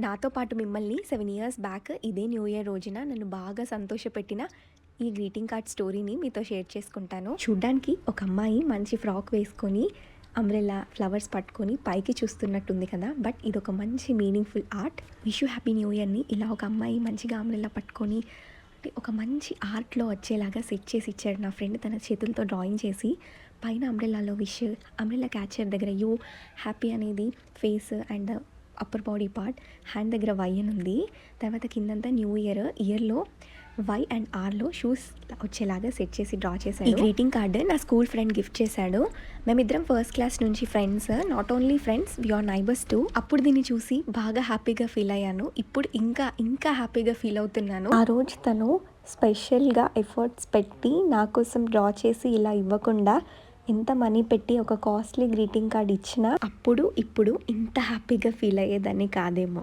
నాతో పాటు మిమ్మల్ని 7 ఇయర్స్ బ్యాక్ ఇదే న్యూ ఇయర్ రోజున నన్ను బాగా సంతోషపెట్టిన ఈ గ్రీటింగ్ కార్డ్ స్టోరీని మీతో షేర్ చేసుకుంటాను. చూడ్డానికి ఒక అమ్మాయి మంచి ఫ్రాక్ వేసుకొని అంబ్రెల్లా ఫ్లవర్స్ పట్టుకొని పైకి చూస్తున్నట్టుంది కదా, బట్ ఇది ఒక మంచి meaningful art. Wish you happy new ఇయర్ని ఇలా ఒక అమ్మాయి మంచిగా అంబ్రెల్లా పట్టుకొని అంటే ఒక మంచి ఆర్ట్లో వచ్చేలాగా సెట్ చేసి ఇచ్చాడు నా ఫ్రెండ్. తన చేతులతో డ్రాయింగ్ చేసి పైన అంబ్రెల్లాలో విష్, అంబ్రెల్లా క్యాచర్ దగ్గర యూ హ్యాపీ అనేది face and upper body part, hand దగ్గర వై అని ఉంది. తర్వాత కిందంతా న్యూ ఇయర్లో వై అండ్ ఆర్లో షూస్ వచ్చేలాగా సెట్ చేసి డ్రా చేశాడు. ఈ గ్రీటింగ్ కార్డు నా స్కూల్ ఫ్రెండ్ గిఫ్ట్ చేశాడు. మేమిద్దరం ఫస్ట్ క్లాస్ నుంచి friends, not only friends we are neighbours too. అప్పుడు దీన్ని చూసి బాగా హ్యాపీగా ఫీల్ అయ్యాను. ఇప్పుడు ఇంకా హ్యాపీగా ఫీల్ అవుతున్నాను. ఆ రోజు తను స్పెషల్గా ఎఫర్ట్స్ పెట్టి నా కోసం డ్రా చేసి ఇలా ఇవ్వకుండా ఎంత మనీ పెట్టి ఒక కాస్ట్లీ గ్రీటింగ్ కార్డ్ ఇచ్చినా ఇప్పుడు ఇంత హ్యాపీగా ఫీల్ అయ్యేదాన్ని కాదేమో.